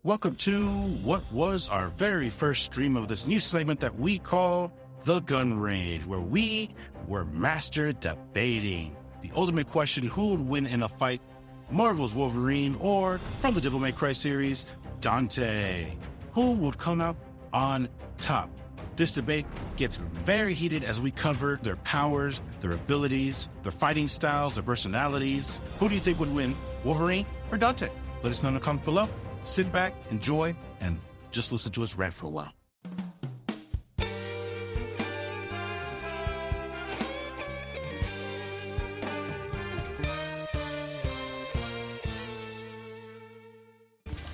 Welcome to what was our very first stream of this new segment that we call The Gun Range, where we were master debating the ultimate question: who would win in a fight, Marvel's Wolverine or, from the Devil May Cry series, Dante? Who would come out on top? This debate gets very heated as we cover their powers, their abilities, their fighting styles, their personalities. Who do you think would win, Wolverine or Dante? Let us know in the comments below. Sit back, enjoy, and just listen to us rant for a while.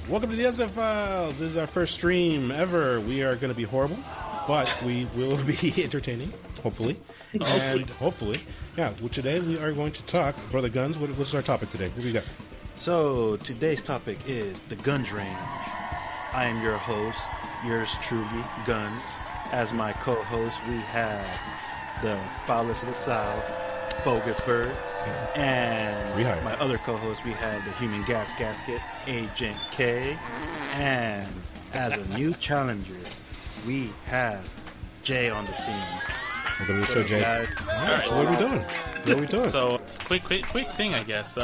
Welcome to the SF Files. This is our first stream ever. We are going to be horrible, but we will be entertaining, hopefully. And hopefully, yeah. Well, today we are going to talk, Brother Guns. What's our topic today? What do we got? So, today's topic is the Guns Range. I am your host, yours truly, gUNzz. As my co-host, we have the Foulest of the South, BogusBird. And my other co-host, we have the Human Gas Gasket, Agent K. And as a new challenger, we have Jay on the scene. Welcome to the show, Jay. Alright, so what are we doing? So, quick thing, I guess.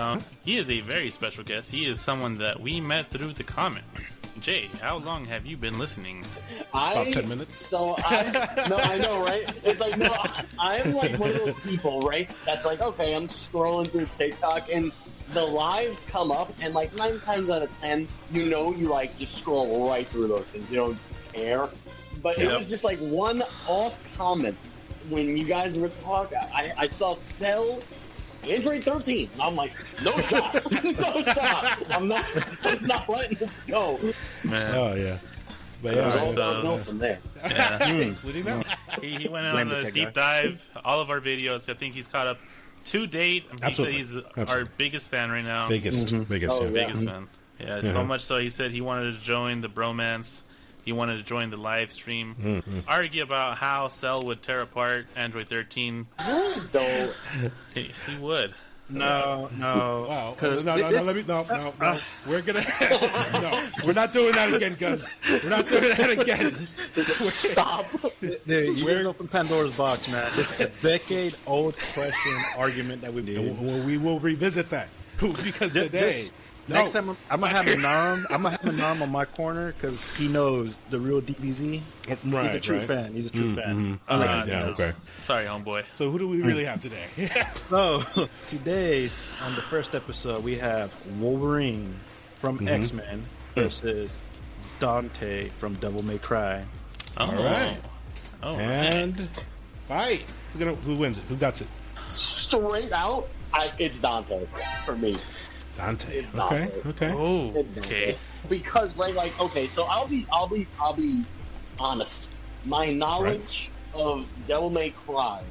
He is a very special guest. He is someone that we met through the comments. Jay, how long have you been listening? About 10 minutes. So, I know, right? It's like, no, I'm like one of those people, right? That's like, okay, I'm scrolling through TikTok and the lives come up, and like 9 times out of 10, you like just scroll right through those things. You don't care. But it was just like one off comment. When you guys were talking, I saw Cell Android 13. And I'm like, no shot, no shot. I'm not letting this go. Man. Oh yeah, but yeah, from there. Yeah. What do you know? He went on a deep dive. All of our videos. I think he's caught up to date. He said he's our biggest fan right now. Biggest fan. Yeah, so much so he said he wanted to join the bromance. He wanted to join the live stream, argue about how Cell would tear apart Android 13. He would. No. Wow. No. We're gonna. No, we're not doing that again, Guns. We're not doing that again. Stop. Dude, you guys open Pandora's box, man. This is a decade-old question argument that we did. We will revisit that because today. Next time, I'm gonna have a Nam on my corner because he knows the real DBZ. He's a true fan. He's a true fan. Okay. Sorry, homeboy. So who do we really have today? So today's on the first episode, we have Wolverine from X-Men versus Dante from Devil May Cry. All right. And fight. Who wins it? Who got it? Straight out, it's Dante for me. Dante. Okay. Oh, okay. Because so I'll be honest. My knowledge of Devil May Cry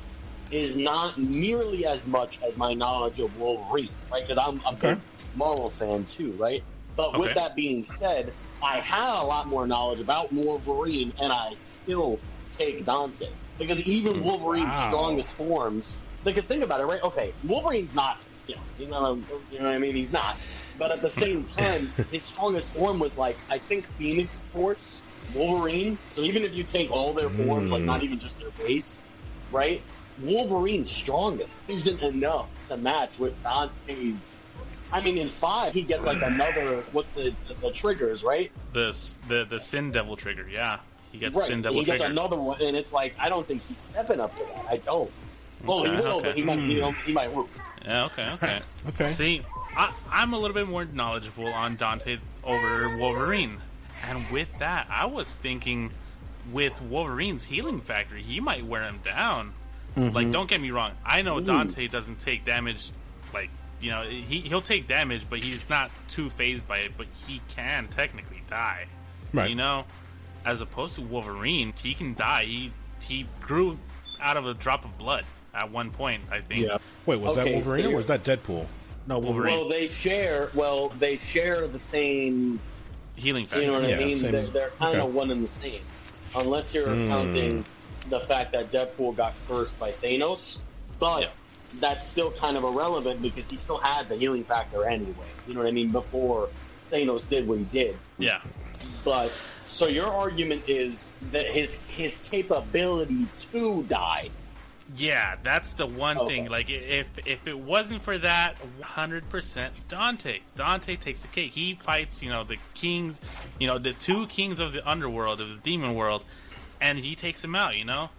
is not nearly as much as my knowledge of Wolverine, right? Because I'm a big Marvel fan too, right? But with that being said, I have a lot more knowledge about Wolverine, and I still take Dante because even Wolverine's strongest forms. Because think about it, right? Okay, Wolverine's not. You know what I mean? He's not. But at the same time, his strongest form was I think Phoenix Force, Wolverine. So even if you take all their forms, not even just their base, right? Wolverine's strongest isn't enough to match with Dante's. I mean, in 5, he gets another, the triggers, right? The Sin Devil trigger, yeah. He gets Sin Devil trigger. He trigger. gets another one, and it's I don't think he's stepping up to that. I don't. Well, he will, but he might lose. Yeah, okay. See, I'm a little bit more knowledgeable on Dante over Wolverine. And with that, I was thinking with Wolverine's healing factor, he might wear him down. Don't get me wrong. I know Dante doesn't take damage, he'll take damage, but he's not too phased by it, but he can technically die. Right. As opposed to Wolverine, he can die. He grew out of a drop of blood. At one point, I think. Yeah. Wait, was that Wolverine or was that Deadpool? No, Wolverine. Well, they share the same healing factor. You know what I mean? They're kind of one and the same, unless you're counting the fact that Deadpool got cursed by Thanos. But that's still kind of irrelevant because he still had the healing factor anyway. You know what I mean? Before Thanos did what he did. Yeah. But so your argument is that his capability to die. Yeah, that's the one thing. Like, if it wasn't for that, 100% Dante. Dante takes the cake. He fights, the kings, the two kings of the underworld, of the demon world, and he takes them out. Now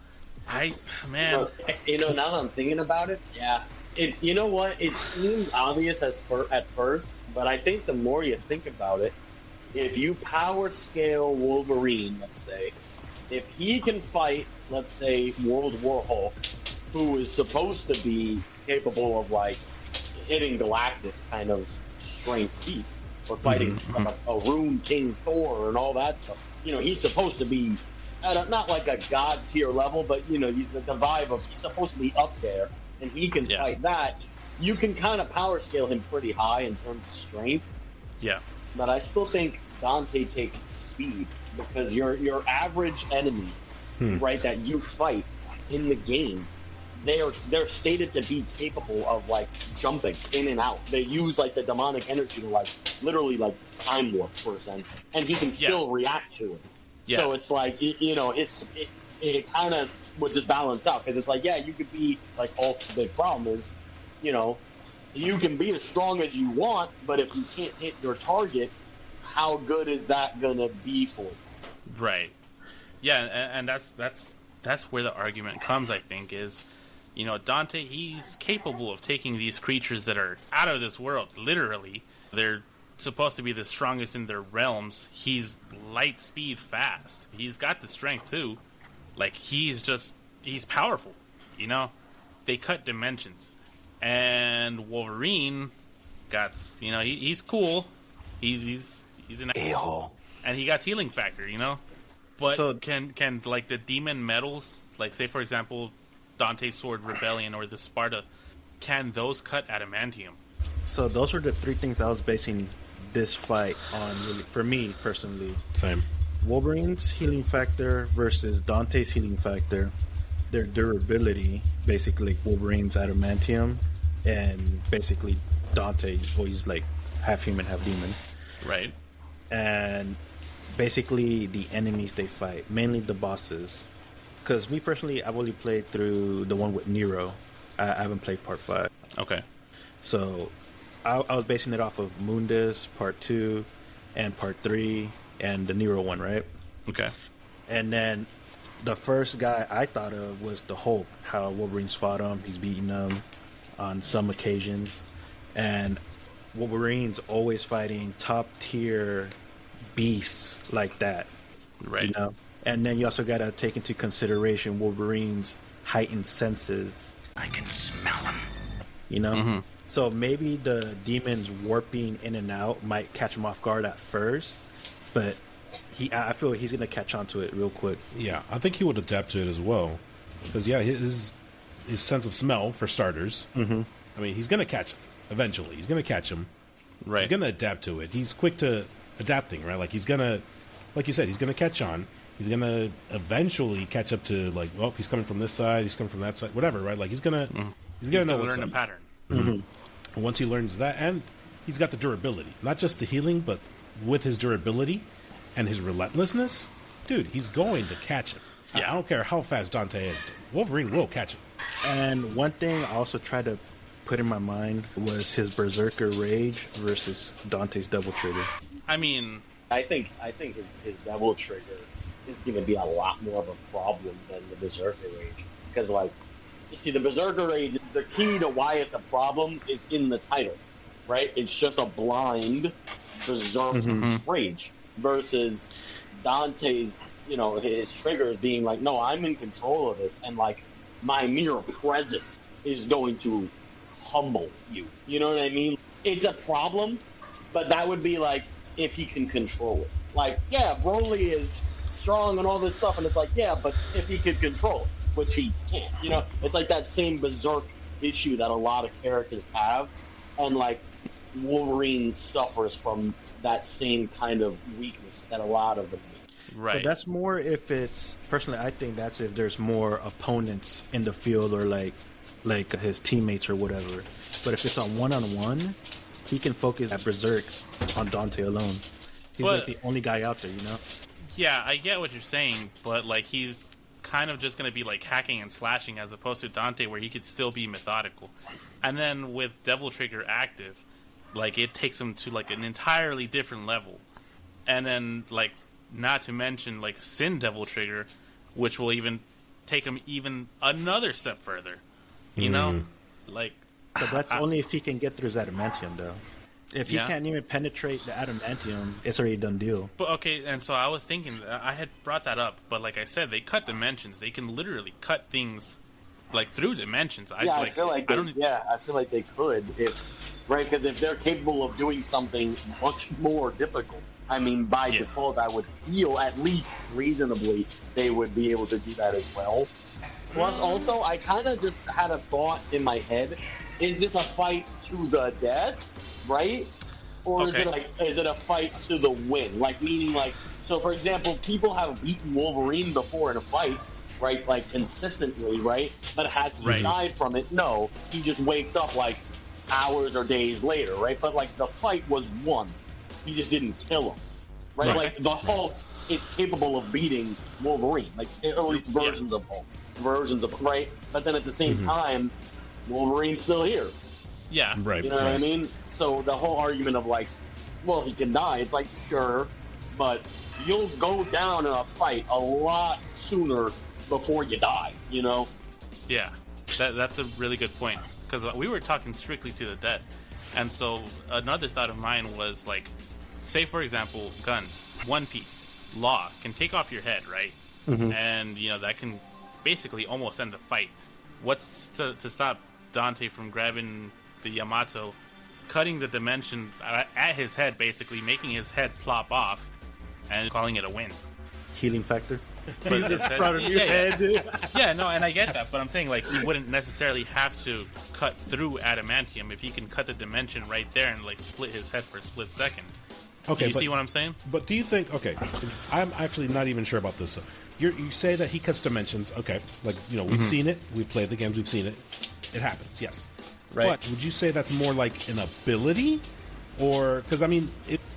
that I'm thinking about it, yeah. You know what? It seems obvious at first, but I think the more you think about it, if you power scale Wolverine, let's say, if he can fight, let's say, World War Hulk, who is supposed to be capable of, like, hitting Galactus kind of strength feats, or fighting a Rune King Thor and all that stuff. He's supposed to be at not like a god tier level, but the vibe of he's supposed to be up there, and he can fight that. You can kind of power scale him pretty high in terms of strength. Yeah. But I still think Dante takes speed, because your average enemy, right, that you fight in the game, they're stated to be capable of, like, jumping in and out. They use, like, the demonic energy to, like, literally, like, time warp for a sense, and he can still react to it. Yeah. So it's like, it kind of would just balance out, because it's like, yeah, you could be, like, Hulk's big problem is, you can be as strong as you want, but if you can't hit your target, how good is that gonna be for you? Right. Yeah, and that's where the argument comes, I think, is, Dante, he's capable of taking these creatures that are out of this world, literally. They're supposed to be the strongest in their realms. He's light speed fast. He's got the strength, too. Like, he's powerful, They cut dimensions. And Wolverine he's cool. He's an a-hole. And he got healing factor, But so, can like the demon metals, like, say, for example, Dante's Sword Rebellion or the Sparta, can those cut adamantium? So those are the three things I was basing this fight on, really, for me personally. Same. Wolverine's healing factor versus Dante's healing factor, their durability, basically Wolverine's adamantium, and basically Dante, he's like half human, half demon. Right. And basically the enemies they fight, mainly the bosses. Because me personally, I've only played through the one with Nero. I haven't played part 5. Okay. So I was basing it off of Mundus, part 2, and part 3, and the Nero one, right? Okay. And then the first guy I thought of was the Hulk, how Wolverine's fought him. He's beaten him on some occasions. And Wolverine's always fighting top-tier beasts like that. Right. And then you also got to take into consideration Wolverine's heightened senses. I can smell him. So maybe the demons warping in and out might catch him off guard at first, but I feel he's going to catch on to it real quick. Yeah, I think he would adapt to it as well. Because, his sense of smell, for starters, I mean, he's going to catch him eventually. He's going to catch him. Right. He's going to adapt to it. He's quick to adapting, right? Like, he's going to, like you said, he's going to catch on. He's going to eventually catch up to, like, well, he's coming from this side, he's coming from that side, whatever, right? Like, he's going to know what's learn a pattern. And once he learns that, and he's got the durability, not just the healing, but with his durability and his relentlessness, dude, he's going to catch him. Yeah. I don't care how fast Dante is. Wolverine will catch him. And one thing I also tried to put in my mind was his Berserker Rage versus Dante's Double Trigger. I mean, I think his Double Trigger is going to be a lot more of a problem than the Berserker Rage. Because, like, you see, the Berserker Rage, the key to why it's a problem is in the title, right? It's just a blind Berserker Rage versus Dante's, his triggers being like, no, I'm in control of this, and, like, my mere presence is going to humble you. You know what I mean? It's a problem, but that would be, like, if he can control it. Like, yeah, Broly is strong and all this stuff, and it's like, yeah, but if he could control it, which he can't, it's like that same berserk issue that a lot of characters have, and, like, Wolverine suffers from that same kind of weakness that a lot of them do. Right. But that's more if it's, personally, I think that's if there's more opponents in the field, or like his teammates or whatever. But if it's on one-on-one, he can focus at Berserk on Dante alone. He's like the only guy out there, you know? Yeah, I get what you're saying, but like he's kind of just going to be like hacking and slashing as opposed to Dante where he could still be methodical. And then with Devil Trigger active, like it takes him to like an entirely different level. And then like not to mention like Sin Devil Trigger, which will even take him even another step further. You know? Like but that's only if he can get through his Adamantium though. If he can't even penetrate the Adamantium, it's already a done deal. But okay, and so I was thinking, I had brought that up, but like I said, they cut dimensions. They can literally cut things like through dimensions. I feel like they could, because if they're capable of doing something much more difficult, I mean, by default, I would feel at least reasonably they would be able to do that as well. Plus, also, I kind of just had a thought in my head: is this a fight to the death? Right? Or is it a fight to the win? Like, meaning, like, so for example, people have beaten Wolverine before in a fight, right? Like, consistently, right? But has he died from it? No. He just wakes up, like, hours or days later, right? But, like, the fight was won. He just didn't kill him, right? Like, the Hulk is capable of beating Wolverine, like, at least versions of Hulk. Right? But then at the same time, Wolverine's still here. Yeah. Right. You know what I mean? So the whole argument of like, well, he can die, it's like, sure, but you'll go down in a fight a lot sooner before you die, you know? Yeah. That's a really good point. Because we were talking strictly to the death. And so another thought of mine was like, say for example, guns, One Piece, Law can take off your head, right? And, you know, that can basically almost end the fight. What's to stop Dante from grabbing the Yamato, cutting the dimension at his head, basically making his head plop off, and calling it a win? Healing factor. But it's proud of your head. Yeah, no, and I get that, but I'm saying like he wouldn't necessarily have to cut through Adamantium if he can cut the dimension right there and like split his head for a split second. Okay, you see what I'm saying? But do you think? Okay, I'm actually not even sure about this. You say that he cuts dimensions. Okay, like you know we've seen it. We've played the games. We've seen it. It happens. Yes. Right. But would you say that's more like an ability? Or, because I mean,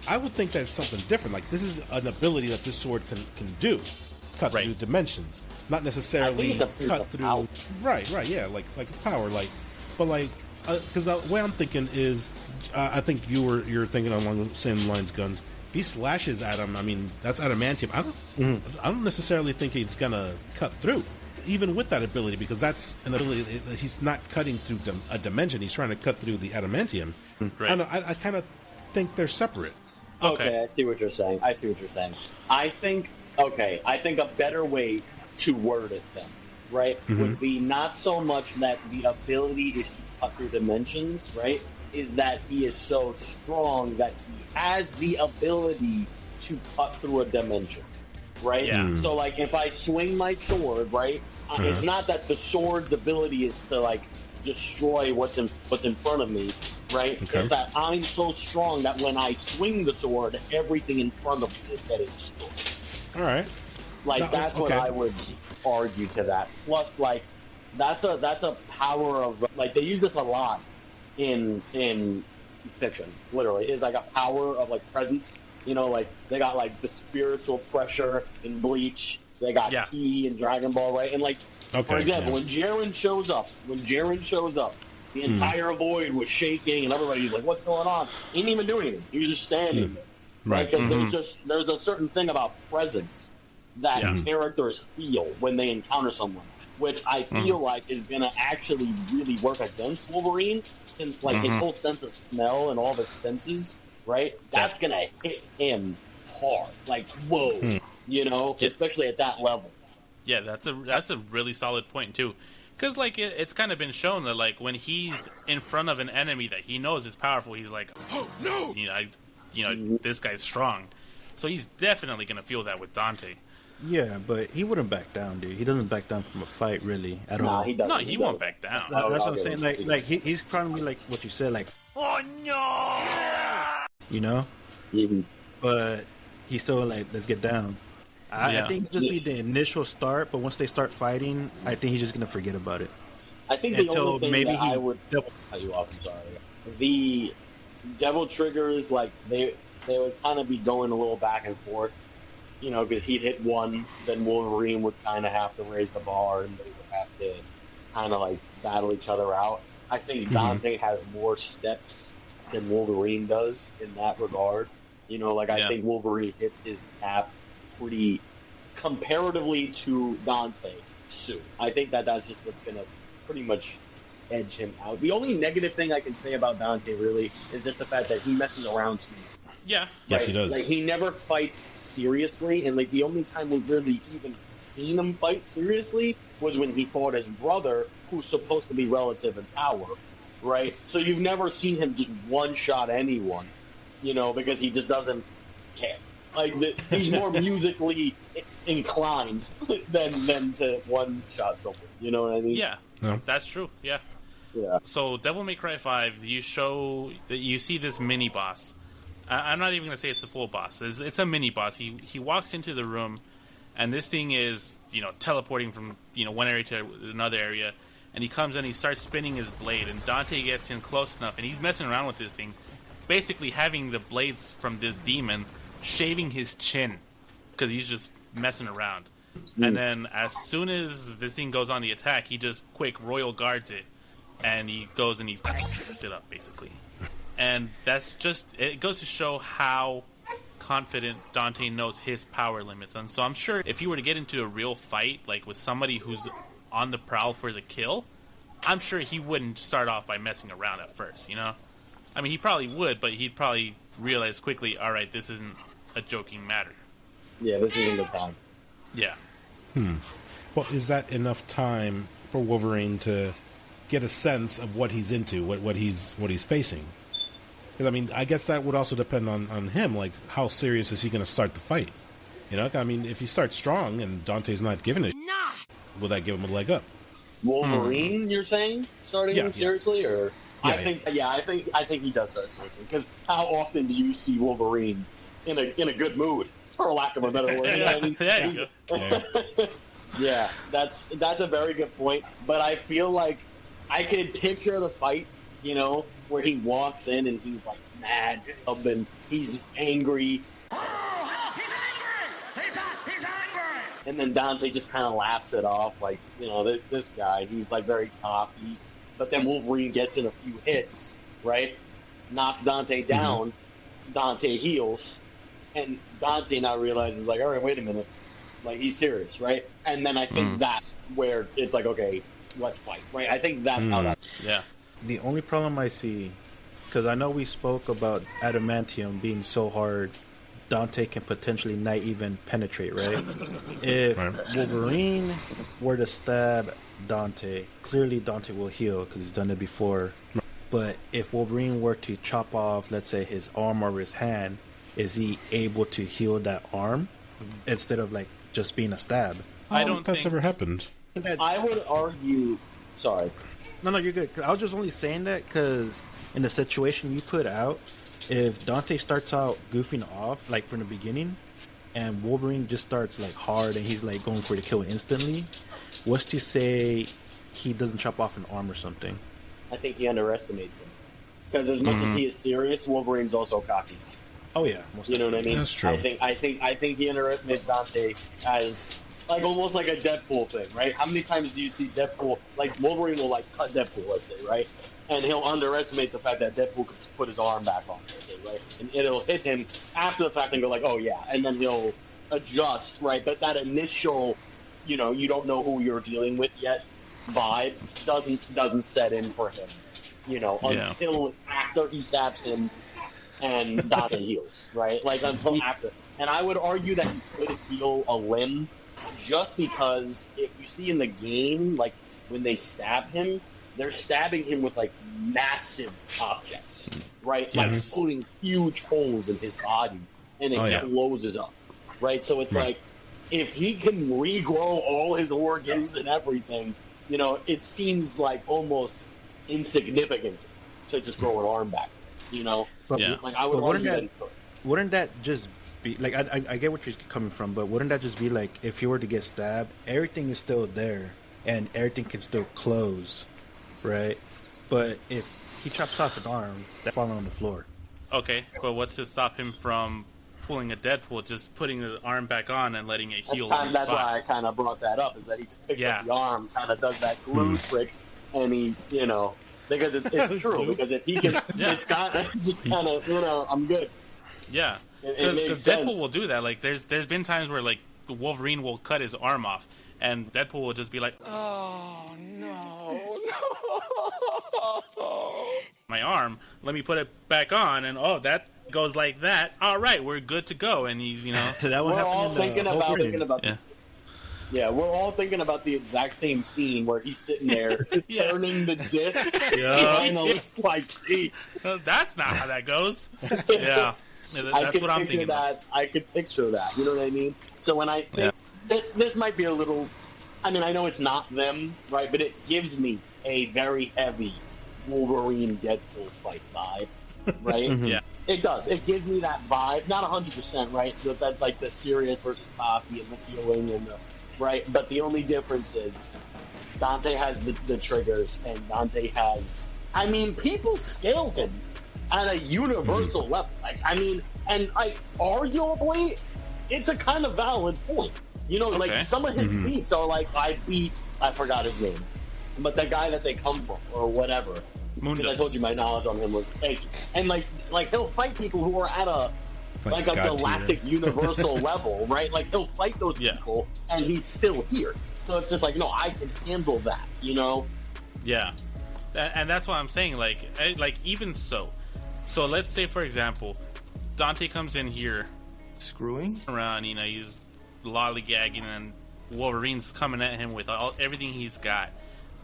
I would think that it's something different. Like, this is an ability that this sword can do. Cut through dimensions. Not necessarily cut through. Power. Right, yeah, like a power. But because the way I'm thinking is, I think you're thinking along the same lines, Guns. If he slashes at him, I mean, that's Adamantium. I don't necessarily think he's going to cut through. Even with that ability, because that's an ability that he's not cutting through a dimension, he's trying to cut through the Adamantium. Right. I kind of think they're separate. Okay, I see what you're saying. I think a better way to word it then, right, would be not so much that the ability is to cut through dimensions, right, is that he is so strong that he has the ability to cut through a dimension, right? Yeah. So, like, if I swing my sword, right, it's not that the sword's ability is to like destroy what's in front of me, right? Okay. It's that I'm so strong that when I swing the sword, everything in front of me is getting destroyed. All right. Like that's what I would argue to that. Plus, like that's a power of like they use this a lot in fiction. Literally, is like a power of like presence. You know, like they got like the spiritual pressure in Bleach. They got Ki in Dragon Ball, right? And like, for example, when Jiren shows up, the entire void was shaking, and everybody's like, "What's going on?" He didn't even do anything. He was just standing there, right? Because there's a certain thing about presence that characters feel when they encounter someone, which I feel like is gonna actually really work against Wolverine, since like his whole sense of smell and all of his senses, right? That's gonna hit him hard, like whoa. You know, especially at that level. Yeah, that's a really solid point too, because like it's kind of been shown that like when he's in front of an enemy that he knows is powerful, he's like, oh no, this guy's strong, so he's definitely gonna feel that with Dante. Yeah, but he wouldn't back down, dude. He doesn't back down from a fight really at all. He doesn't. No, he won't back down. That's what I'm saying. Like he's trying to be like what you said, like, oh no, you know, but he's still like, let's get down. I think just be the initial start, but once they start fighting, I think he's just gonna forget about it. I think the only thing that I would cut you off. I'm sorry. Devil Triggers, like, they would kind of be going a little back and forth, you know, because he'd hit one, then Wolverine would kind of have to raise the bar, and they would have to kind of, like, battle each other out. I think Dante has more steps than Wolverine does in that regard. You know, like, I think Wolverine hits his cap pretty comparatively to Dante soon. I think that's just what's going to pretty much edge him out. The only negative thing I can say about Dante, really, is just the fact that he messes around too much. Yeah. Yes, he does. Like, he never fights seriously, and, like, the only time we've really even seen him fight seriously was when he fought his brother, who's supposed to be relative in power, right? So you've never seen him just one-shot anyone, you know, because he just doesn't care. Like, he's more musically inclined than to one-shot someone, you know what I mean? Yeah, that's true, yeah. So Devil May Cry 5, you see this mini-boss. I'm not even going to say it's the full boss. It's a mini-boss. He walks into the room, and this thing is, you know, teleporting from, you know, one area to another area, and he comes in, he starts spinning his blade, and Dante gets in close enough, and he's messing around with this thing, basically having the blades from this demon shaving his chin, because he's just messing around. And then as soon as this thing goes on the attack, he just quick royal guards it, and he goes and he fucks it up, basically. And that's just, it goes to show how confident Dante knows his power limits. And so I'm sure if you were to get into a real fight, like with somebody who's on the prowl for the kill, I'm sure he wouldn't start off by messing around at first, you know? I mean, he probably would, but he'd probably realize quickly, all right, this isn't a joking matter. Yeah, this isn't the time. Yeah. Well, is that enough time for Wolverine to get a sense of what he's into, what he's facing? Because, I mean, I guess that would also depend on him. Like, how serious is he going to start the fight? You know, I mean, if he starts strong and Dante's not giving it, will that give him a leg up? Wolverine, you're saying, starting seriously, or I think he does start seriously. Because how often do you see Wolverine in a good mood, for lack of a better word? You know what I mean? There you go. Yeah, that's a very good point. But I feel like I could picture the fight, you know, where he walks in and he's like mad and he's angry. Oh, he's angry! He's angry! And then Dante just kind of laughs it off, like, you know, this guy, he's like very cocky. But then Wolverine gets in a few hits, right? Knocks Dante down. Dante heals. And Dante now realizes, like, all right, wait a minute. Like, he's serious, right? And then I think that's where it's like, okay, let's fight, right? I think that's how that... Yeah. The only problem I see, because I know we spoke about Adamantium being so hard, Dante can potentially not even penetrate, right? If Wolverine were to stab Dante, clearly Dante will heal because he's done it before. But if Wolverine were to chop off, let's say, his arm or his hand, is he able to heal that arm instead of, like, just being a stab? I don't think that's ever happened. I would argue... Sorry. No, you're good. I was just only saying that because in the situation you put out, if Dante starts out goofing off, like, from the beginning, and Wolverine just starts, like, hard and he's, like, going for the kill instantly, what's to say he doesn't chop off an arm or something? I think he underestimates him. Because as much as he is serious, Wolverine's also cocky. Oh, yeah. You know what I mean? That's true. I think he underestimates Dante as... like, almost like a Deadpool thing, right? How many times do you see Deadpool, like, Wolverine will, like, cut Deadpool, let's say, right? And he'll underestimate the fact that Deadpool can put his arm back on, let's say, right? And it'll hit him after the fact and go like, oh, yeah. And then he'll adjust, right? But that initial, you know, you don't know who you're dealing with yet vibe doesn't set in for him, you know, until after he stabs him and Dante heals, right? Like, until after. And I would argue that he could heal a limb just because if you see in the game, like, when they stab him, they're stabbing him with, like, massive objects, right? Like, putting huge holes in his body, and it closes up, right? So it's like, if he can regrow all his organs and everything, you know, it seems like almost insignificant to just grow an arm back, you know? But, like, I would argue that he could. Wouldn't that just be like, I get what you're coming from, but wouldn't that just be like, if you were to get stabbed, everything is still there and everything can still close, right? But if he chops off an arm, that's falling on the floor. Okay, but what's to stop him from pulling a Deadpool, just putting the arm back on and letting it heal? That's why I kind of brought that up, is that he just picks up the arm, kind of does that glue trick, and he, because it's true, because if he can, it's kind of, I'm good. Yeah, because Deadpool will do that. Like, there's been times where, like, Wolverine will cut his arm off, and Deadpool will just be like, "Oh no, my arm. Let me put it back on." And that goes like that. All right, we're good to go. And he's, that we're all thinking about yeah. this. Yeah, we're all thinking about the exact same scene where he's sitting there turning the disc. And it's like, jeez. That's not how that goes. Yeah. That's what I'm thinking. I could picture that. You know what I mean? So when I think this might be a little, I know it's not them, right? But it gives me a very heavy Wolverine Deadpool fight vibe, right? Yeah. It does. It gives me that vibe. Not 100%, right? That, like, the serious versus cocky and the healing and the, right? But the only difference is Dante has the triggers and Dante has, people scale him at a universal level. And arguably, it's a kind of valid point. Like, some of his feats are like, I forgot his name, but the guy that they come from, or whatever. Because I told you my knowledge on him was fake. And like he'll fight people who are at a galactic universal level, right? Like, he'll fight those people, and he's still here. So it's just like, no, I can handle that, Yeah, and that's what I'm saying. Like even so. So let's say, for example, Dante comes in here, screwing around. He's lollygagging, and Wolverine's coming at him with everything he's got.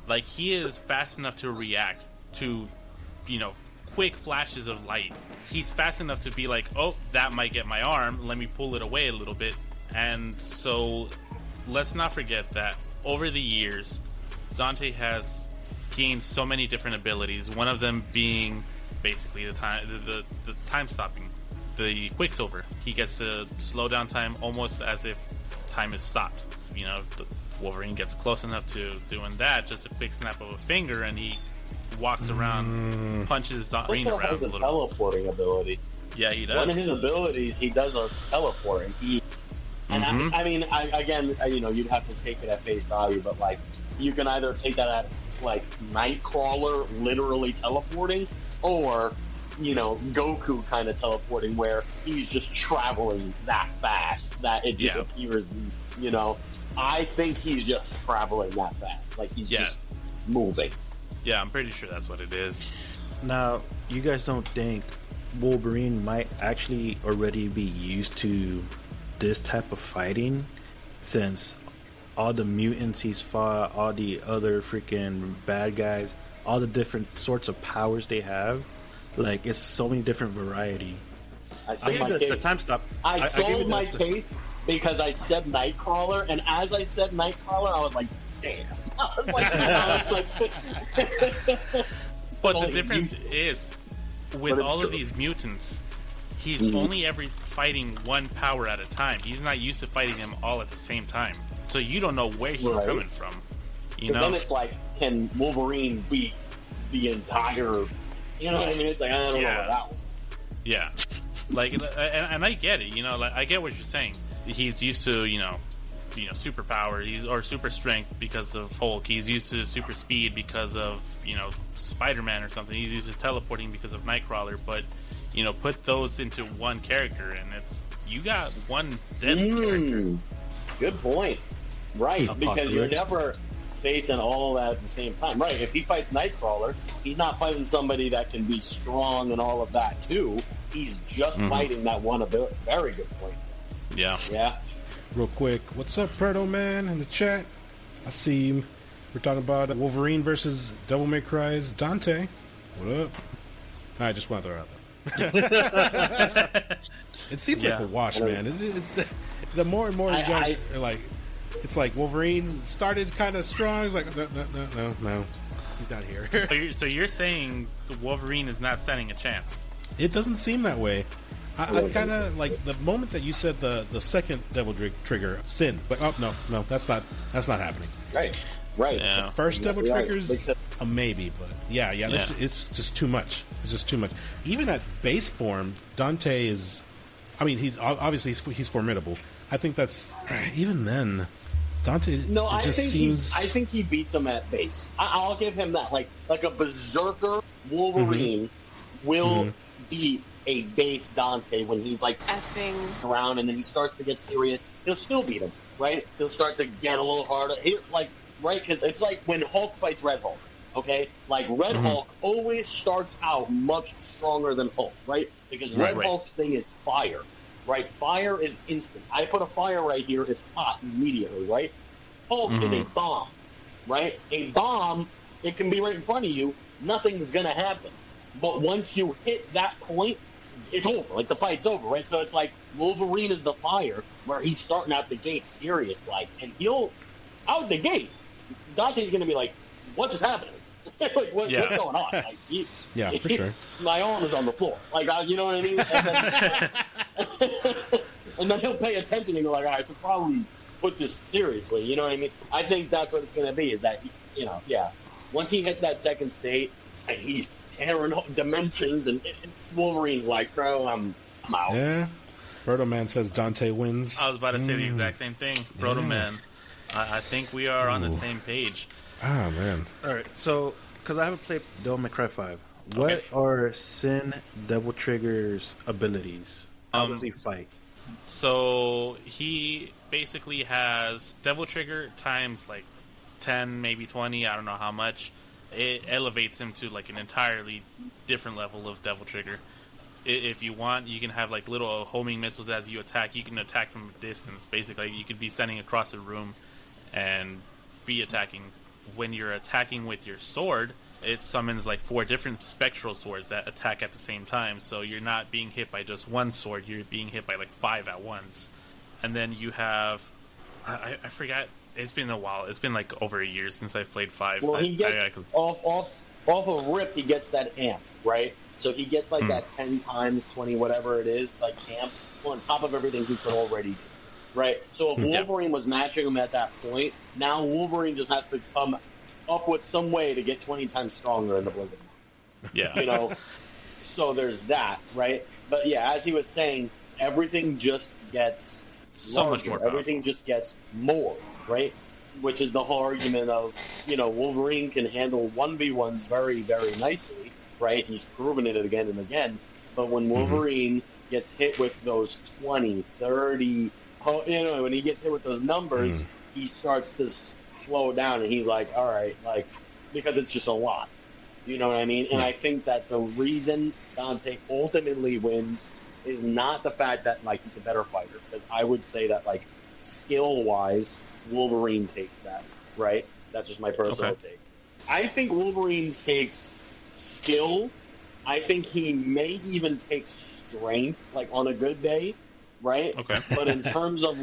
Like, he is fast enough to react to, quick flashes of light. He's fast enough to be like, oh, that might get my arm. Let me pull it away a little bit. And so, let's not forget that over the years, Dante has gained so many different abilities. One of them being basically the time stopping, the Quicksilver. He gets to slow down time almost as if time is stopped. Wolverine gets close enough to doing that, just a quick snap of a finger, and he walks around, punches Wolverine around a little. Teleporting ability. Yeah, he does. One of his abilities, he does a teleporting. Again, you'd have to take it at face value, but like, you can either take that as like Nightcrawler literally teleporting, or Goku kind of teleporting, where he's just traveling that fast that it just appears. I think he's just traveling that fast, like he's just moving. Yeah, I'm pretty sure that's what it is. Now, you guys don't think Wolverine might actually already be used to this type of fighting, since all the mutants he's fought, all the other freaking bad guys, all the different sorts of powers they have? Like, it's so many different variety. I sold my case because I said Nightcrawler, and as I said Nightcrawler, I was like, damn. But the difference is, with all of these mutants, he's only ever fighting one power at a time. He's not used to fighting them all at the same time. So you don't know where he's coming from. Then it's like, can Wolverine beat the entire... You know what I mean? It's like, I don't know about that one. Yeah. Like, and I get it, like, I get what you're saying. He's used to, superpower, or super strength because of Hulk. He's used to super speed because of, Spider-Man or something. He's used to teleporting because of Nightcrawler. But, put those into one character, and you got one dead character. Good point. Right, because you're never facing all that at the same time. Right, if he fights Nightcrawler, he's not fighting somebody that can be strong and all of that too. He's just fighting that one ability. Very good point. Yeah. Real quick, what's up, Preto Man, in the chat? I see you. We're talking about Wolverine versus Devil May Cry's Dante. What up? I just want to throw it out there. It seems like a wash, man. It's the more and more you guys are like, it's like Wolverine started kind of strong. He's like, no, he's not here. So you're saying the Wolverine is not standing a chance? It doesn't seem that way. I kind of like the moment that you said the second Devil Trigger, Sin, but no, that's not happening. Right. Yeah. The first Devil Trigger's maybe, but yeah. It's just too much. It's just too much. Even at base form, Dante is. I mean, he's obviously he's formidable. I think that's even then. Dante. No, I think he beats him at base. I'll give him that. Like a berserker Wolverine will beat a base Dante when he's like effing around, and then he starts to get serious. He'll still beat him, right? He'll start to get a little harder. Right? Because it's like when Hulk fights Red Hulk. Okay, like Red Hulk always starts out much stronger than Hulk, right? Because Red Hulk's thing is fire. Right, fire is instant. I put a fire right here; it's hot immediately. Right, Hulk is a bomb. Right, a bomb. It can be right in front of you. Nothing's gonna happen. But once you hit that point, it's over. Like the fight's over. Right. So it's like Wolverine is the fire, where he's starting out the gate serious, like, and he'll out the gate. Dante's gonna be like, "What is happening? Like, what's going on?" Like, for sure. My arm is on the floor. Like, you know what I mean? And then he'll pay attention and go like, I should probably put this seriously. You know what I mean? I think that's what it's going to be, is that, once he hits that second state and he's tearing dimensions and Wolverine's like, bro, I'm out. Yeah. Brodo Man says Dante wins. I was about to say the exact same thing. Brodo Man. I think we are on the same page. Ah, man. All right, so, because I haven't played Devil May Cry 5, what are Sin Devil Trigger's abilities? How does he fight? So, he basically has Devil Trigger times, 10, maybe 20, I don't know how much. It elevates him to, an entirely different level of Devil Trigger. If you want, you can have, little homing missiles as you attack. You can attack from a distance, basically. You could be standing across a room and be attacking. When you're attacking with your sword, it summons 4 different spectral swords that attack at the same time. So you're not being hit by just one sword, you're being hit by 5 at once. And then you have, I forgot, it's been a while. It's been over a year since I've played 5. Well, he gets off of Rip, he gets that amp, right? So he gets that 10 times 20, whatever it is, amp on top of everything he could already do. Right, so if Wolverine was matching him at that point, now Wolverine just has to come up with some way to get 20 times stronger in the blink of an eye. Yeah. So there's that, right? But yeah, as he was saying, everything just gets so larger. much more powerful. Everything just gets more, right? Which is the whole argument of, Wolverine can handle 1v1s very, very nicely, right? He's proven it again and again. But when Wolverine gets hit with those 20, 30... when he gets hit with those numbers, he starts to slow down, and he's like, all right, because it's just a lot. You know what I mean? And I think that the reason Dante ultimately wins is not the fact that, he's a better fighter, because I would say that, skill-wise, Wolverine takes that, right? That's just my personal take. I think Wolverine takes skill. I think he may even take strength, on a good day. Right? Okay. But in terms of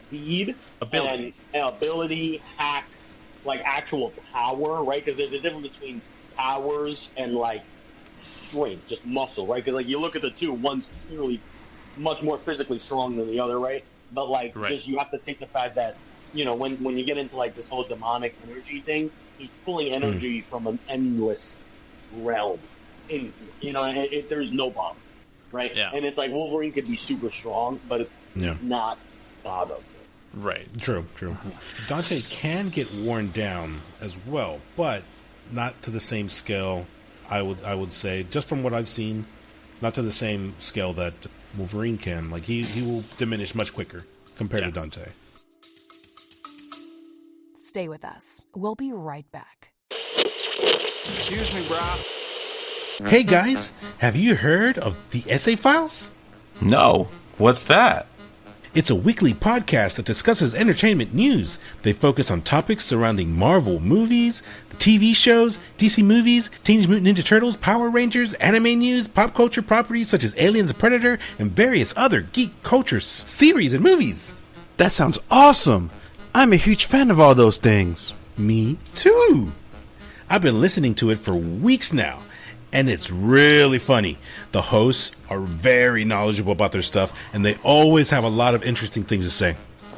speed and ability, hacks, actual power, right? Because there's a difference between powers and strength, just muscle, right? Because you look at the two, one's clearly much more physically strong than the other, right? But just you have to take the fact that when you get into this whole demonic energy thing, he's pulling energy from an endless realm. There's no bomb. Right? Yeah. And it's Wolverine could be super strong, but it's not God of it. Right. True. Dante can get worn down as well, but not to the same scale, I would say. Just from what I've seen, not to the same scale that Wolverine can. He will diminish much quicker compared to Dante. Stay with us. We'll be right back. Excuse me, brah. Hey guys, have you heard of the Essay Files? No. What's that? It's a weekly podcast that discusses entertainment news. They focus on topics surrounding Marvel movies, the TV shows, DC movies, Teenage Mutant Ninja Turtles, Power Rangers, anime news, pop culture properties such as Aliens and Predator, and various other geek culture series and movies. That sounds awesome! I'm a huge fan of all those things. Me too! I've been listening to it for weeks now. And it's really funny. The hosts are very knowledgeable about their stuff, and they always have a lot of interesting things to say.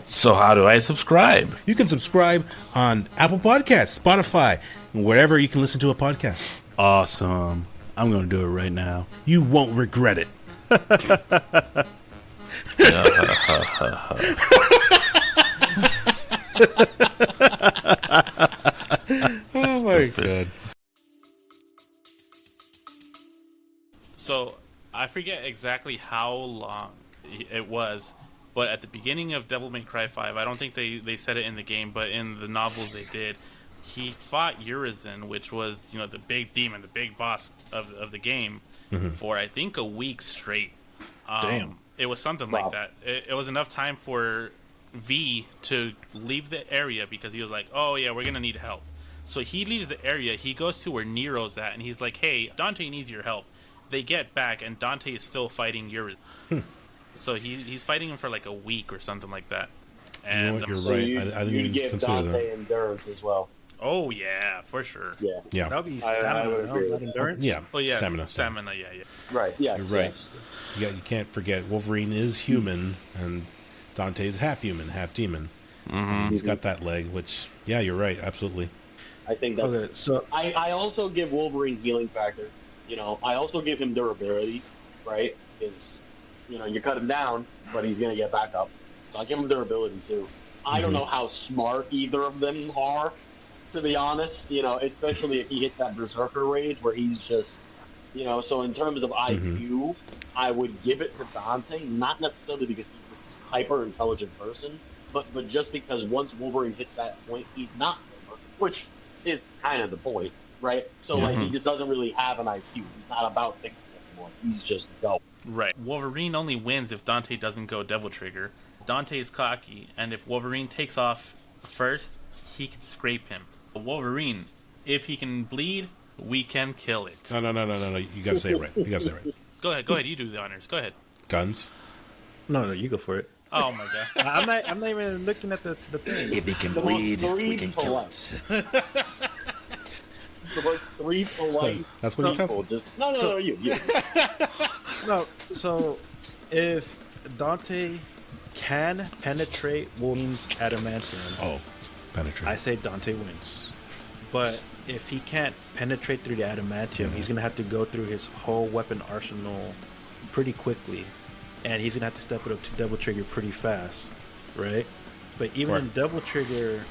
So how do I subscribe? You can subscribe on Apple Podcasts, Spotify, and wherever you can listen to a podcast. Awesome. I'm going to do it right now. You won't regret it. Oh my god. So I forget exactly how long it was, but at the beginning of Devil May Cry 5, I don't think they said it in the game, but in the novels they did. He fought Urizen, which was, you know, the big demon, the big boss of the game, for I think a week straight. Damn. It was something like that. It was enough time for V to leave the area because he was like, oh yeah, we're going to need help. So he leaves the area, he goes to where Nero's at, and he's like, hey, Dante needs your help. They get back, and Dante is still fighting Urizen. So he's fighting him for like a week or something like that. And You know what, you're So right. I didn't you even give consider Dante that. endurance as well. oh yeah, for sure. Yeah. Yeah. That would be I stamina, would agree not with endurance. Yeah. Oh yeah, Stamina. stamina. Yeah. Right. Yeah. You're right. You can't forget Wolverine is human, and Dante's half human, half demon. He's got that leg, which, yeah, you're right. Absolutely. I think that's. Okay, so I also give Wolverine healing factor. You know, I also give him durability, right? Because, you know, you cut him down, but he's gonna get back up. So I give him durability too. I don't know how smart either of them are, to be honest. You know, especially if he hits that berserker rage where he's just, you know. So in terms of IQ, I would give it to Dante, not necessarily because he's this hyper intelligent person, but just because once Wolverine hits that point, he's not, which is kind of the point, right? So like he just doesn't really have an IQ. He's not about thinking anymore. He's just go. Right. Wolverine only wins if Dante doesn't go Devil Trigger. Dante is cocky, and if Wolverine takes off first, he can scrape him. Wolverine, if he can bleed, we can kill it. No. You gotta say it right. Go ahead. You do the honors. Go ahead. Guns. no, you go for it. Oh my god. I'm not even looking at the thing. If he can The bleed, most we can kill polite. it. The most three polite. That's what he says. people just no, you. No, so if Dante can penetrate Wolverine's adamantium, Oh, penetrate. I say Dante wins. But if he can't penetrate through the adamantium, he's gonna have to go through his whole weapon arsenal pretty quickly, and he's gonna have to step it up to Double Trigger pretty fast, right? But even in Double Trigger,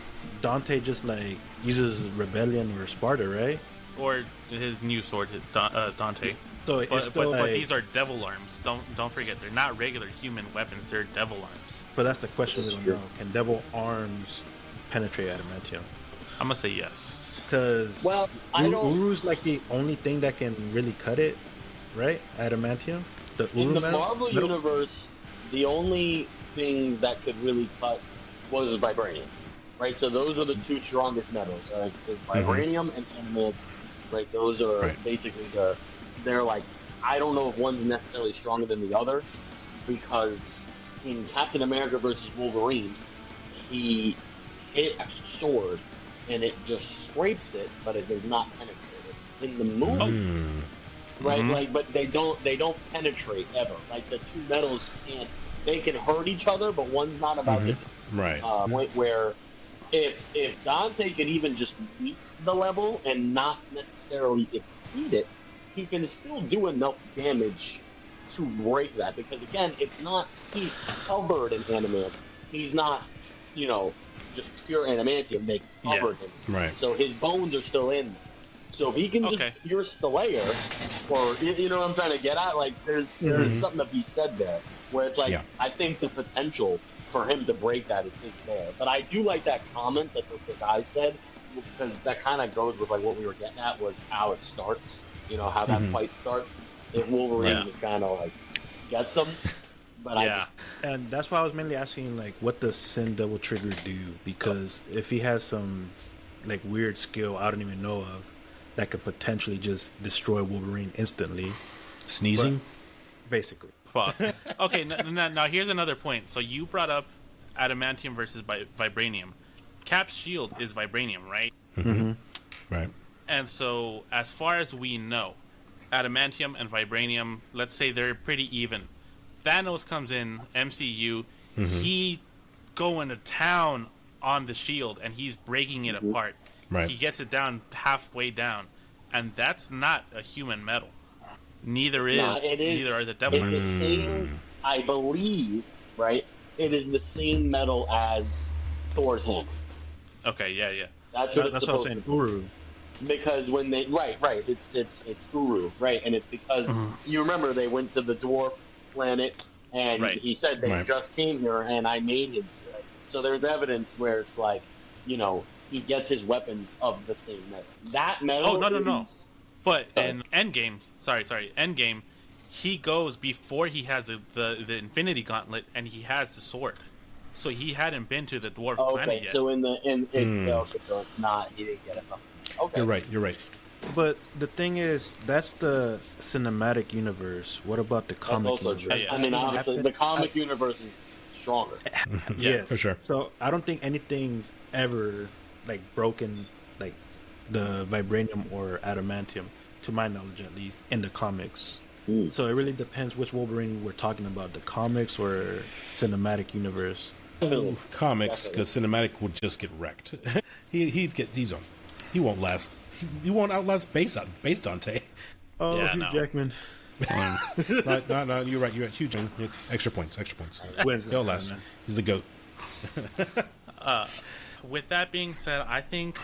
Dante just like uses Rebellion or Sparta, right? Or his new sword, Dante. So it's But still like, these are devil arms. Don't forget, they're not regular human weapons. They're devil arms. but that's the question we don't know. Can Devil Arms penetrate adamantium? I'm gonna say yes. Because Well, I don't. Uru's like the only thing that can really cut it, right? Adamantium. The In Uru the metal? Marvel Metal? universe, the only thing that could really cut was vibranium, right? So those are the two strongest metals. Is vibranium and adamantium, right? Those are basically they're like, I don't know if one's necessarily stronger than the other, because in Captain America versus Wolverine, he hit a sword and it just scrapes it, but it does not penetrate it. In the movies, right? Like, but they don't penetrate ever. Like the two metals can't. They can hurt each other, but one's not about to Right. point where if Dante can even just meet the level and not necessarily exceed it, he can still do enough damage to break that. Because again, it's not he's covered in adamantium. He's not, you know, just pure adamantium. They covered him. Right. So his bones are still in there. So if he can just pierce the layer, or you know what I'm trying to get at, like there's something to be said there. Where it's like I think the potential for him to break that is there. But I do like that comment that the guy said, because that kind of goes with like what we were getting at was how it starts. You know, how that fight starts. If Wolverine just kind of like gets him. But and that's why I was mainly asking, like, what does Sin Double Trigger do? Because if he has some like weird skill I don't even know of that could potentially just destroy Wolverine instantly, Sneezing, basically. Pause. Okay, now here's another point. So you brought up adamantium versus vibranium. Cap's shield is vibranium, right? Right. And so, as far as we know, adamantium and vibranium, let's say they're pretty even. Thanos comes in, MCU, he going to town on the shield, and he's breaking it apart. Right. He gets it down halfway down, and that's not a human metal. Neither are the devil arms. It's the same, I believe, right? It is the same metal as Thor's hammer. Okay, yeah. That's what I'm saying. Uru. Because when they it's Uru, right? And it's because you remember they went to the dwarf planet, and he said they just came here, and I made his. So there's evidence where it's like, he gets his weapons of the same metal. That metal. Oh no. But in Endgame, Endgame, he goes before he has the Infinity Gauntlet, and he has the sword. So he hadn't been to the dwarf planet yet. So so it's not, he didn't get it. Okay. You're right. But the thing is, that's the cinematic universe. What about the comic universe? Yeah. I mean, honestly, the comic universe is stronger. Yes, for sure. So I don't think anything's ever broken the vibranium or adamantium, to my knowledge at least, in the comics. So it really depends which Wolverine we're talking about, the comics or cinematic universe. Comics, because cinematic would just get wrecked. He won't last. He won't outlast base Dante. Oh, yeah, Hugh Jackman. No, you're right. You're Hugh Jackman. Extra points. He'll last. He's the GOAT. With that being said, I think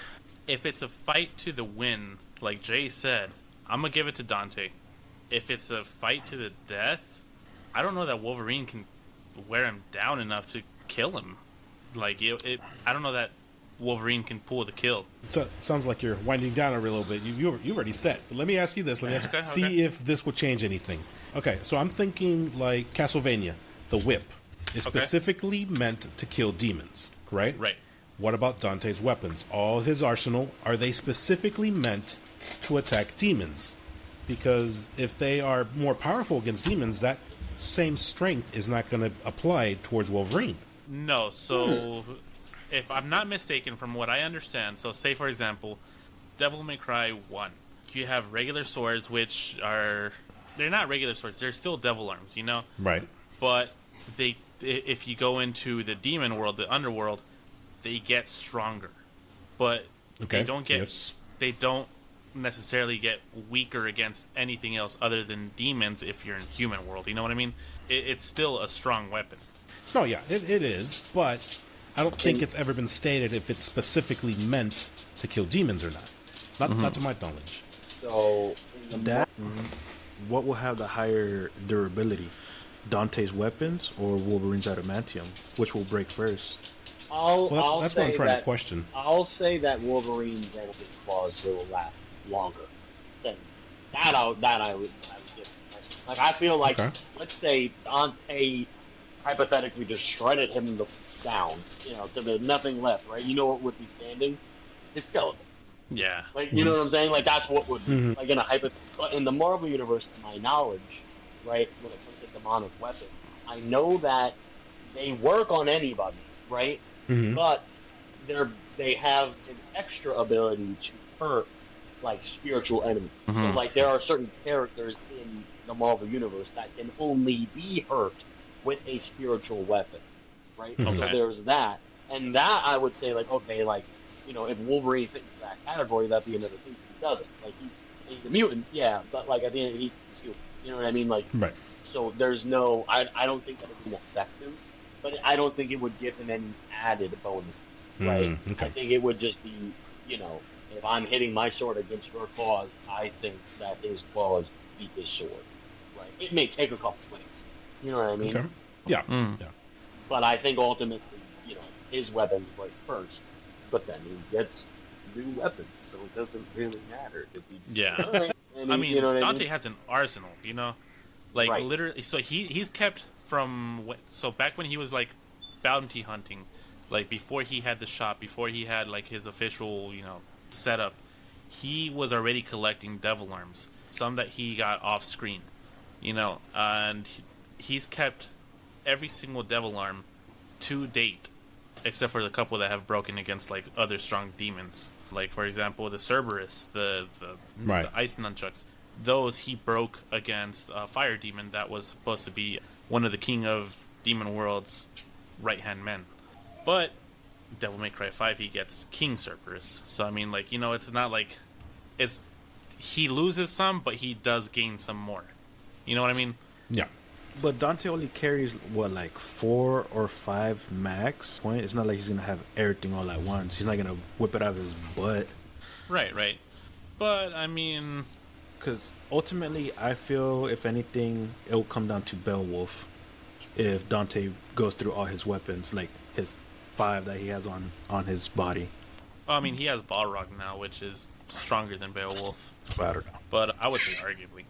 if it's a fight to the win, like Jay said, I'm going to give it to Dante. If it's a fight to the death, I don't know that Wolverine can wear him down enough to kill him. I don't know that Wolverine can pull the kill. So it sounds like you're winding down a little bit. You've already said. But let me ask you this. See if this will change anything. Okay, so I'm thinking like Castlevania, the whip is specifically meant to kill demons, right? Right. What about Dante's weapons? All his arsenal, are they specifically meant to attack demons? Because if they are more powerful against demons, that same strength is not going to apply towards Wolverine. No, so if I'm not mistaken from what I understand, so say for example, Devil May Cry 1, you have regular swords which are, they're not regular swords, they're still devil arms, Right. But if you go into the demon world, the underworld, they get stronger. But they don't necessarily get weaker against anything else other than demons if you're in human world, you know what I mean? It's still a strong weapon. No, yeah, it is, but I don't think it's ever been stated if it's specifically meant to kill demons or not. Not to my knowledge. So what will have the higher durability? Dante's weapons or Wolverine's adamantium? Which will break first? That's what I'm trying to question. I'll say that Wolverine's adamantium claws will last longer. Than that I would give. I feel like, let's say Dante hypothetically just shredded him down, so there's nothing left, right? You know what would be standing? His skeleton. Yeah. You know what I'm saying? That's what would be. In the Marvel universe, to my knowledge, right, when it comes to demonic weapons, I know that they work on anybody, right? But they have an extra ability to hurt spiritual enemies. So there are certain characters in the Marvel universe that can only be hurt with a spiritual weapon, right? So there's that, and that I would say if Wolverine fits into that category, that'd be another thing. He doesn't. He's a mutant, yeah, but at the end he's human. You know what I mean? Right. So there's no, I don't think that it would affect him, but I don't think it would give him any added bonus, right? I think it would just be, if I'm hitting my sword against your claws, I think that his claws beat his sword, right? It may take a couple swings. You know what I mean? Okay. Yeah. Yeah. But I think ultimately, his weapons break first. But then he gets new weapons, so it doesn't really matter. Yeah. I mean, Dante has an arsenal, Right. Literally. So he's kept from. So back when he was bounty hunting, before he had the shop, before he had his official, setup, he was already collecting devil arms. Some that he got off screen, and he's kept every single devil arm to date, except for the couple that have broken against other strong demons. For example, the Cerberus, the ice nunchucks. Those he broke against a fire demon that was supposed to be one of the king of demon world's right hand men. But Devil May Cry 5, he gets King Cerberus. So I mean, like, you know, it's not like he loses some, but he does gain some more. You know what I mean? Yeah. But Dante only carries what, like 4 or 5 max point. It's not like he's gonna have everything all at once. He's not gonna whip it out of his butt. Right. But I mean, because ultimately, I feel if anything, it'll come down to Beowulf. If Dante goes through all his weapons, like his 5 that he has on his body. I mean, he has Balrog now, which is stronger than Beowulf. I don't know. But I would say arguably.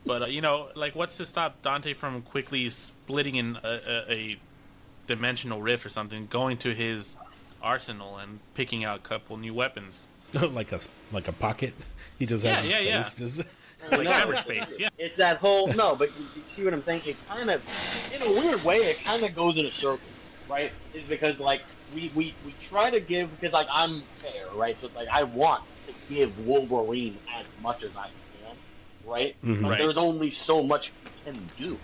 But, you know, like, what's to stop Dante from quickly splitting in a dimensional rift or something, going to his arsenal and picking out a couple new weapons? like a pocket. He just has his space. Just... like cyberspace, yeah. It's that whole... No, but you see what I'm saying? It kind of... In a weird way, it kind of goes in a circle, right? It's because, like, we try to give... Because, like, I'm fair, right? So it's like, I want to give Wolverine as much as I can. Right? Mm-hmm. But Right. there's only so much he can do.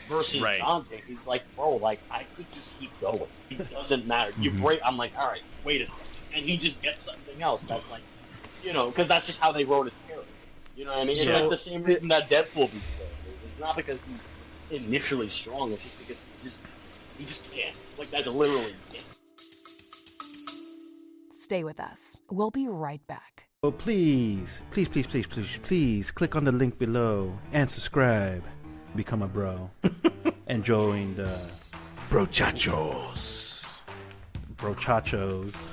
Versus Right. Dante, he's like, bro, like, I could just keep going. It doesn't matter. You break, I'm like, all right, wait a second. And he just gets something else that's like, you know, because that's just how they wrote his character. You know what I mean? It's like the same reason that Deadpool beats characters. It's not because he's initially strong, it's just because he just can't. Like, that's literally it. Stay with us. We'll be right back. So please click on the link below and subscribe. Become a bro. And join the Brochachos. Brochachos.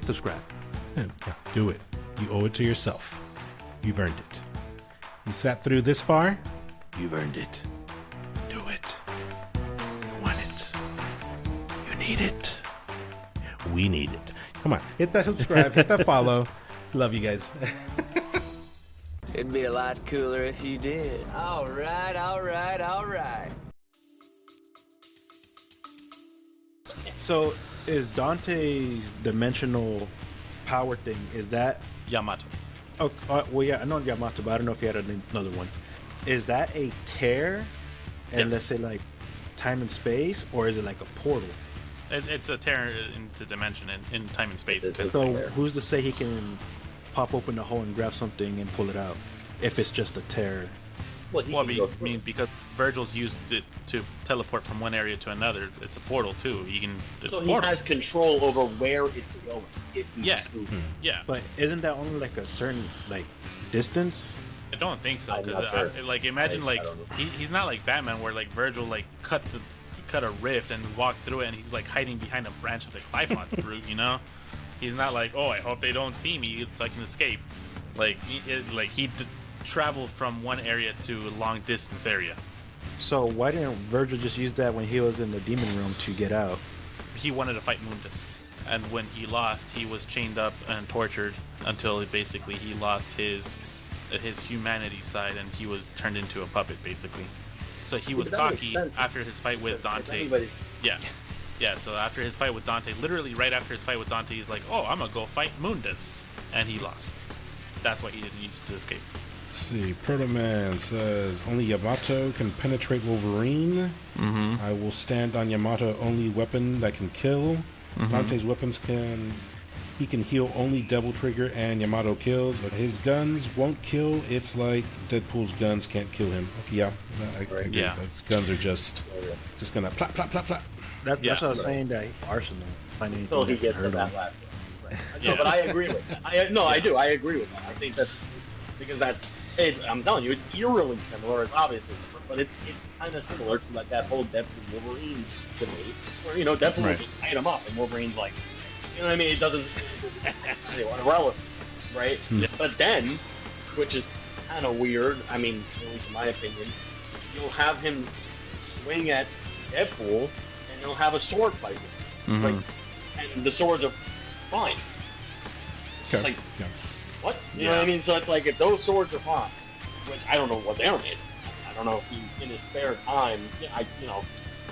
Subscribe. Yeah, do it. You owe it to yourself. You've earned it. You sat through this far. You've earned it. Do it. You want it. You need it. We need it. Come on. Hit that subscribe. Hit that follow. Love you guys. It'd be a lot cooler if you did. All right. So is Dante's dimensional power thing, is that... Yamato. Oh, well, yeah, I know Yamato, but I don't know if he had another one. Is that a tear? And Yes. let's say like time and space, or is it like a portal? It's a tear into dimension in time and space. So who's to say he can pop open the hole and grab something and pull it out if it's just a tear? Well, he Well, can I go mean, because Virgil's used it to teleport from one area to another. It's a portal too. It's so a he portal. has control over where it's going. If he Yeah. chooses. Yeah, But isn't that only like a certain like distance? I don't think so. I'm Because not sure. like, imagine I like don't know. he's not like Batman, where like Virgil like cut a rift and walked through it, and he's like hiding behind a branch of the Clifon root. You know, he's not like, oh, I hope they don't see me so I can escape. Like he traveled from one area to a long distance area. So why didn't Virgil just use that when he was in the demon room to get out? He wanted to fight Mundus, and when he lost, he was chained up and tortured until basically he lost his humanity side, and he was turned into a puppet basically. So he was That makes cocky sense. after his fight with If Dante. anybody's- Yeah. So after his fight with Dante, literally right after his fight with Dante, he's like, "Oh, I'm gonna go fight Mundus," and he lost. That's why he didn't use it to escape. Let's see. Protoman says only Yamato can penetrate Wolverine. Mm-hmm. I will stand on Yamato only weapon that can kill. Dante's weapons can heal only Devil Trigger and Yamato kills. But his guns won't kill. It's like Deadpool's guns can't kill him. Okay, yeah, I agree. Yeah. His guns are just gonna plop plop plop plop. That's Yeah. what I was saying, that Arsenal. Find anything Until he that can gets to hurt that him. last one. Right. Yeah. No, but I agree with that. I do. I agree with that. I think that's because I'm telling you, it's eerily similar. It's obviously different, but it's kind of similar to like that whole Deadpool Wolverine debate, where Deadpool will just tied him up, and Wolverine's like, you know what I mean? It doesn't irrelevant, right? Yeah. But then, which is kind of weird. I mean, at least in my opinion, you'll have him swing at Deadpool, and he'll have a sword fight with him. Mm-hmm. Like, and the swords are fine. It's just like, Yeah. what? You know what I mean? So it's like, if those swords are fine, which I don't know what they're made of. I don't know if he, in his spare time,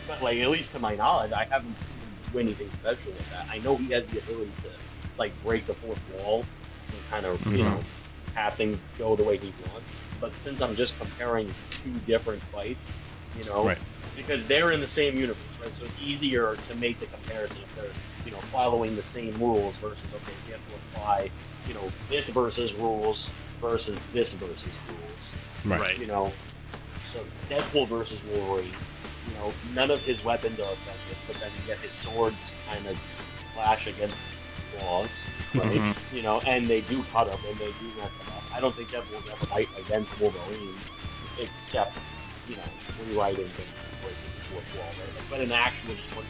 but like, at least to my knowledge, I haven't seen him do anything special with that. I know he has the ability to, like, break the fourth wall and kind of, have things go the way he wants. But since I'm just comparing two different fights, you know, Right. because they're in the same universe, right? So it's easier to make the comparison if they're, you know, following the same rules versus, okay, you have to apply, you know, this versus rules versus this versus rules. Right. You know, so Deadpool versus Wolverine, you know, none of his weapons are effective, but then yet his swords kind of clash against walls, right? Mm-hmm. You know, and they do cut him and they do mess him up. I don't think Deadpool will ever fight against Wolverine except, you know, rewriting things breaking the fourth wall, right? But in actual story,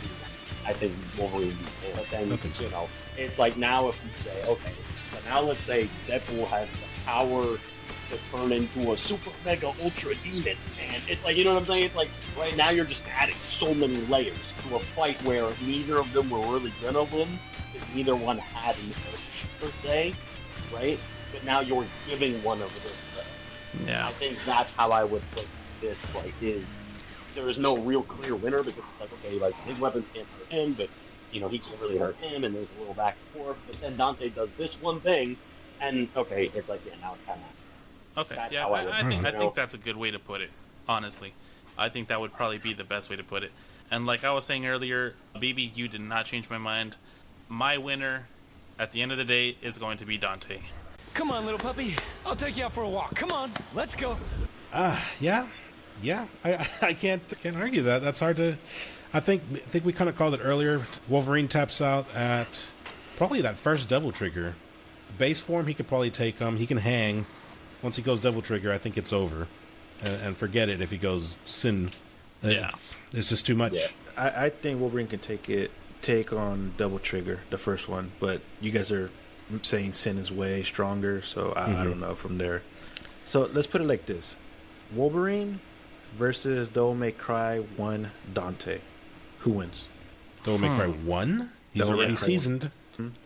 I think Wolverine beats him. But then, you know, it's like now if we say, okay, so now let's say Deadpool has the power to turn into a super mega ultra demon, and it's like, you know what I'm saying? It's like right now you're just adding so many layers to a fight where neither of them were really gonna win, because neither one had an urge per se, right? But now you're giving one of them. Yeah. I think that's how I would put this fight. Is there is no real clear winner, because it's like, okay, like his weapons can't hurt him, but you know he can't really hurt him, and there's a little back and forth. But then Dante does this one thing, and okay, it's like, yeah, now it's kind of. Okay, That's yeah, how I would I think that's a good way to put it, honestly. I think that would probably be the best way to put it. And like I was saying earlier, BB, you did not change my mind. My winner, at the end of the day, is going to be Dante. Come on, little puppy. I'll take you out for a walk. Come on, let's go. Yeah. I can't argue that. That's hard to. I think we kind of called it earlier. Wolverine taps out at probably that first Devil Trigger. Base form, he could probably take him. He can hang. Once he goes Devil Trigger, I think it's over. And forget it if he goes Sin. Yeah. It's just too much. Yeah. I think Wolverine can take on Devil Trigger, the first one. But you guys are saying Sin is way stronger, so I don't know from there. So let's put it like this. Wolverine versus Devil May Cry 1 Dante. Who wins? Devil May Cry 1? He's Devil May already Cry seasoned.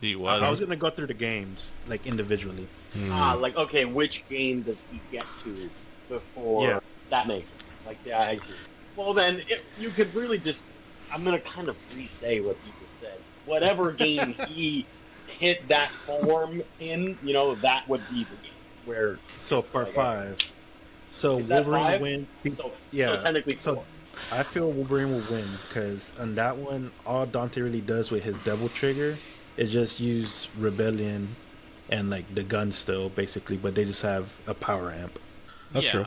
He was. I was going to go through the games, like, individually. Like, okay, which game does he get to before? Yeah. That makes sense. Like, yeah, I see. Well, then, you could really just... I'm going to kind of re-say what you just said. Whatever game he hit that form in, you know, that would be the game. Where... So, part 5. So, Is that Wolverine 5? win... So technically 4. I feel Wolverine will win, because on that one, all Dante really does with his Devil Trigger is just use Rebellion and, like, the gun still, basically, but they just have a power amp. That's true.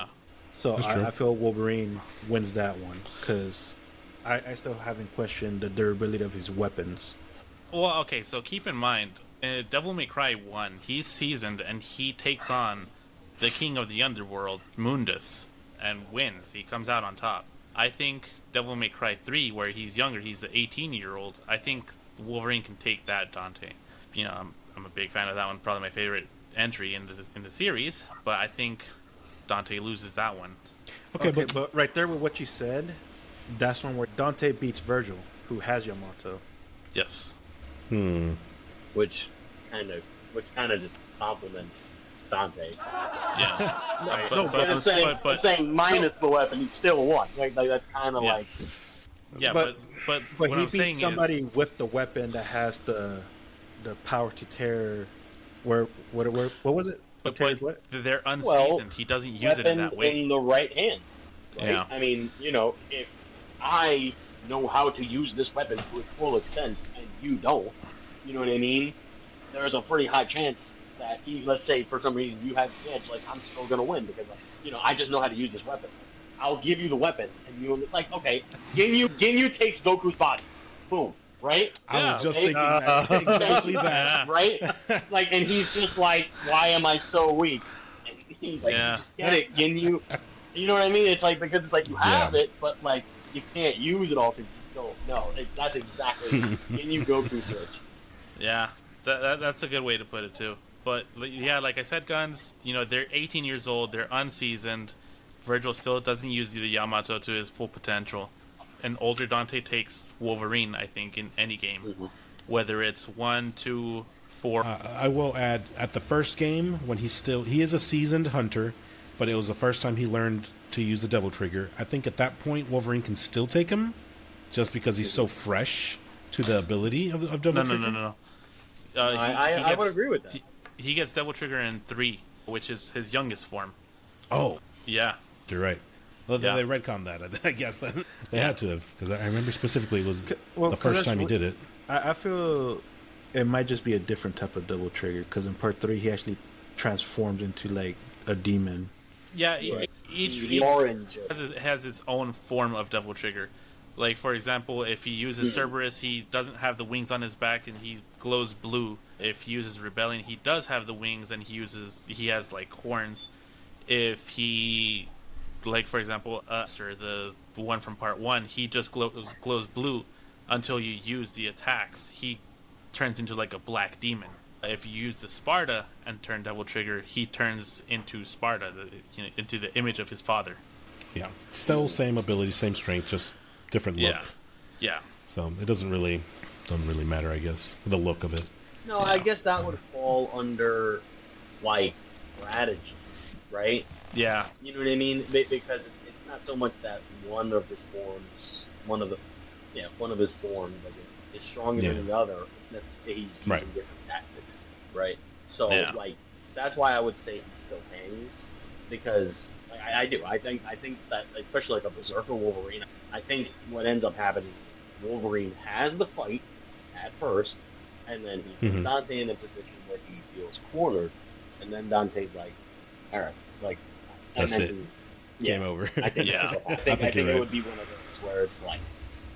So That's true. I feel Wolverine wins that one, because I still haven't questioned the durability of his weapons. Well, okay, so keep in mind, Devil May Cry 1, he's seasoned, and he takes on the king of the underworld, Mundus, and wins. He comes out on top. I think Devil May Cry 3, where he's younger, he's the 18-year-old, I think Wolverine can take that Dante. You know, I'm a big fan of that one, probably my favorite entry in the series, but I think Dante loses that one. Okay, but right there with what you said, that's one where Dante beats Virgil, who has Yamato. Yes. Which kind of just compliments Dante. Yeah. Right. But I'm saying minus the weapon, he still won. Like that's kind of like... Yeah, but what he I'm beat saying somebody is... with the weapon that has the power to tear... What was it? But what? they're unseasoned. Well, he doesn't use it in that way. in the right hands. Right? Yeah. I mean, you know, if I know how to use this weapon to its full extent and you don't, you know what I mean? There's a pretty high chance that, let's say for some reason you have the edge, like I'm still gonna win because, you know, I just know how to use this weapon. I'll give you the weapon, and you'll like, okay, Ginyu takes Goku's body, boom, right? I was just thinking that, exactly that. Right? Like, and he's just like, why am I so weak? And he's like, Yeah. just get it, Ginyu. You know what I mean? It's like, because it's like you have it, but like you can't use it all because you don't know. That's exactly Ginyu Goku switch. Yeah, that's a good way to put it too. But yeah, like I said, guns, you know, they're 18 years old, they're unseasoned. Virgil still doesn't use the Yamato to his full potential. An older Dante takes Wolverine, I think, in any game. Whether it's 1, 2, 4. I will add, at the first game, when he is a seasoned hunter, but it was the first time he learned to use the Devil Trigger. I think at that point, Wolverine can still take him, just because he's so fresh to the ability of Devil Trigger. No. I would agree with that. He gets Devil Trigger in 3, which is his youngest form. Oh. Yeah. You're right. Well, then they retconned that. I guess then they had to have, because I remember specifically it was the first time he did it. I feel it might just be a different type of double trigger, because in part 3 he actually transforms into like a demon. Yeah, each orange has its own form of double trigger. Like, for example, if he uses Cerberus, he doesn't have the wings on his back and he glows blue. If he uses Rebellion, he does have the wings and he has like horns. If he, like, for example, or the one from part 1, he just glows blue until you use the attacks. He turns into like a black demon. If you use the Sparta and turn double trigger, he turns into Sparta, into the image of his father. Yeah, still same ability, same strength, just different look. Yeah. So it doesn't really matter, I guess, the look of it. No, I guess that would fall under like strategy, right? Yeah. You know what I mean? Because it's not so much that one of his forms like, is stronger than the other. He's using different tactics, right? So like that's why I would say he still hangs, because I do. I think that, especially like a Berserker Wolverine, I think what ends up happening, Wolverine has the fight at first, and then he puts Dante in a position where he feels cornered, and then Dante's like, all right, like that's it. Game over. I think I think it would be one of those where it's like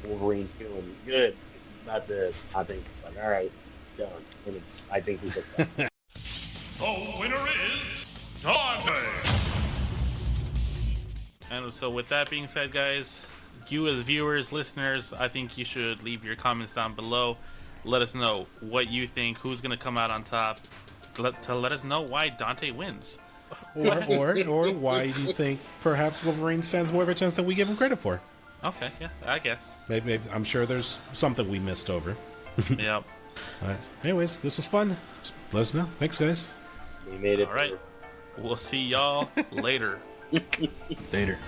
Wolverine's feeling good. He's not the. I think it's like, all right, done. And I think he's like that. The winner is Dante. And so with that being said, guys, you as viewers, listeners, I think you should leave your comments down below. Let us know what you think, who's going to come out on top, to let us know why Dante wins. Or why do you think perhaps Wolverine stands more of a chance than we give him credit for? Okay, yeah, I guess. Maybe I'm sure there's something we missed over. Yep. Anyways, this was fun. Just let us know. Thanks, guys. We made it. All right. We'll see y'all later. Later.